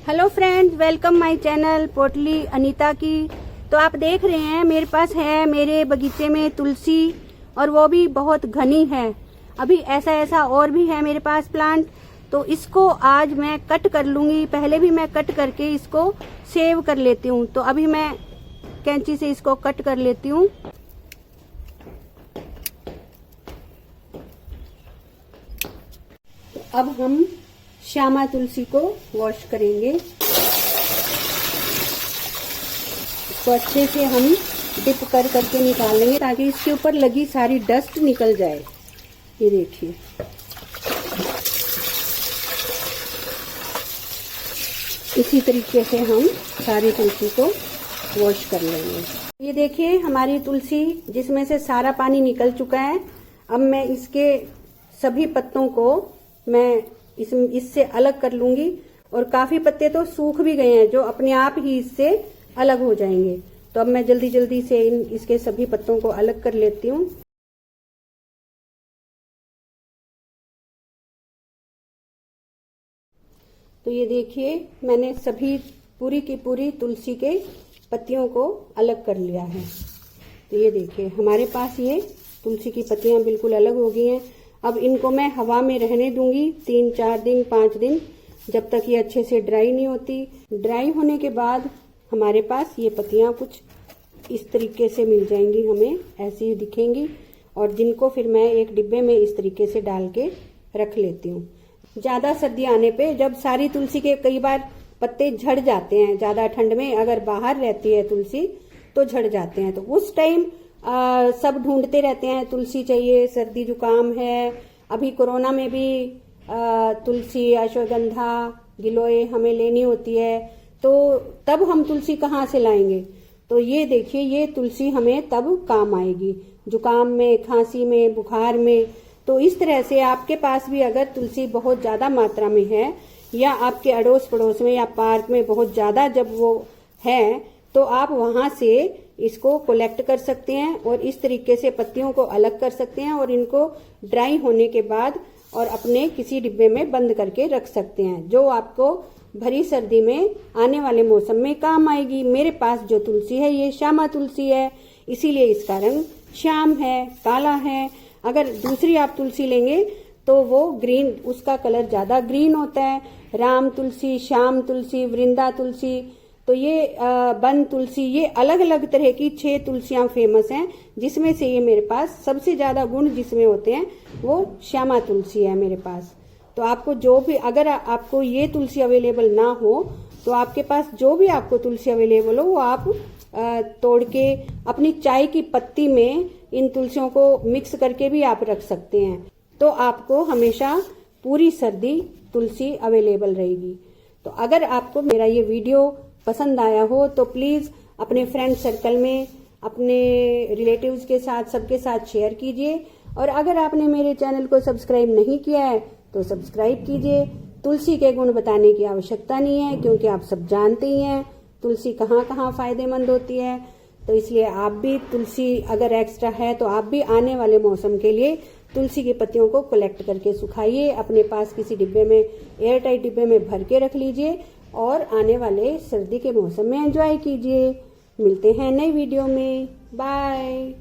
Hello friends, welcome my channel पोटली अनीता की। तो आप देख रहे हैं मेरे पास है मेरे बगीचे में तुलसी, और वो भी बहुत घनी है। अभी ऐसा और भी है मेरे पास प्लांट। तो इसको आज मैं कट कर लूंगी। पहले भी मैं कट करके इसको सेव कर लेती हूँ। तो अभी मैं कैंची से इसको कट कर लेती हूँ। अब हम श्यामा तुलसी को वॉश करेंगे। इसको अच्छे से हम डिप कर करके निकाल लेंगे ताकि इसके ऊपर लगी सारी डस्ट निकल जाए। ये देखिए, इसी तरीके से हम सारी तुलसी को वॉश कर लेंगे। ये देखिए हमारी तुलसी जिसमें से सारा पानी निकल चुका है। अब मैं इसके सभी पत्तों को मैं इससे अलग कर लूंगी। और काफी पत्ते तो सूख भी गए हैं जो अपने आप ही इससे अलग हो जाएंगे। तो अब मैं जल्दी जल्दी से इसके सभी पत्तों को अलग कर लेती हूँ। तो ये देखिए मैंने सभी पूरी की पूरी तुलसी के पत्तियों को अलग कर लिया है। तो ये देखिए हमारे पास ये तुलसी की पत्तियां बिल्कुल अलग हो गई हैं। अब इनको मैं हवा में रहने दूंगी 3-4 दिन 5 दिन, जब तक ये अच्छे से ड्राई नहीं होती। ड्राई होने के बाद हमारे पास ये पत्तियां कुछ इस तरीके से मिल जाएंगी, हमें ऐसी ही दिखेंगी। और जिनको फिर मैं एक डिब्बे में इस तरीके से डाल के रख लेती हूँ। ज्यादा सर्दी आने पे जब सारी तुलसी के कई बार पत्ते झड़ जाते हैं, ज्यादा ठंड में अगर बाहर रहती है तुलसी तो झड़ जाते हैं। तो उस टाइम सब ढूंढते रहते हैं तुलसी चाहिए, सर्दी जुकाम है। अभी कोरोना में भी तुलसी, अश्वगंधा, गिलोय हमें लेनी होती है। तो तब हम तुलसी कहाँ से लाएंगे? तो ये देखिए ये तुलसी हमें तब काम आएगी, जुकाम में, खांसी में, बुखार में। तो इस तरह से आपके पास भी अगर तुलसी बहुत ज्यादा मात्रा में है, या आपके अड़ोस पड़ोस में या पार्क में बहुत ज्यादा जब वो है, तो आप वहां से इसको कलेक्ट कर सकते हैं और इस तरीके से पत्तियों को अलग कर सकते हैं। और इनको ड्राई होने के बाद और अपने किसी डिब्बे में बंद करके रख सकते हैं, जो आपको भरी सर्दी में आने वाले मौसम में काम आएगी। मेरे पास जो तुलसी है ये श्यामा तुलसी है, इसीलिए इसका रंग श्याम है, काला है। अगर दूसरी आप तुलसी लेंगे तो वो ग्रीन, उसका कलर ज्यादा ग्रीन होता है। राम तुलसी, श्याम तुलसी, वृंदा तुलसी, तो ये बन तुलसी, ये अलग अलग तरह की 6 तुलसियां फेमस हैं, जिसमें से ये मेरे पास सबसे ज्यादा गुण जिसमें होते हैं वो श्यामा तुलसी है मेरे पास। तो आपको जो भी, अगर आपको ये तुलसी अवेलेबल ना हो तो आपके पास जो भी आपको तुलसी अवेलेबल हो वो आप तोड़ के अपनी चाय की पत्ती में इन तुलसियों को मिक्स करके भी आप रख सकते हैं। तो आपको हमेशा पूरी सर्दी तुलसी अवेलेबल रहेगी। तो अगर आपको मेरा ये वीडियो पसंद आया हो तो प्लीज अपने फ्रेंड सर्कल में, अपने रिलेटिव्स के साथ, सबके साथ शेयर कीजिए। और अगर आपने मेरे चैनल को सब्सक्राइब नहीं किया है तो सब्सक्राइब कीजिए। तुलसी के गुण बताने की आवश्यकता नहीं है, क्योंकि आप सब जानते ही हैं तुलसी कहाँ कहाँ फायदेमंद होती है। तो इसलिए आप भी तुलसी अगर एक्स्ट्रा है तो आप भी आने वाले मौसम के लिए तुलसी की पत्तियों को कलेक्ट करके सुखाइए, अपने पास किसी डिब्बे में, एयर टाइट डिब्बे में भर के रख लीजिए और आने वाले सर्दी के मौसम में एंजॉय कीजिए। मिलते हैं नई वीडियो में। बाय।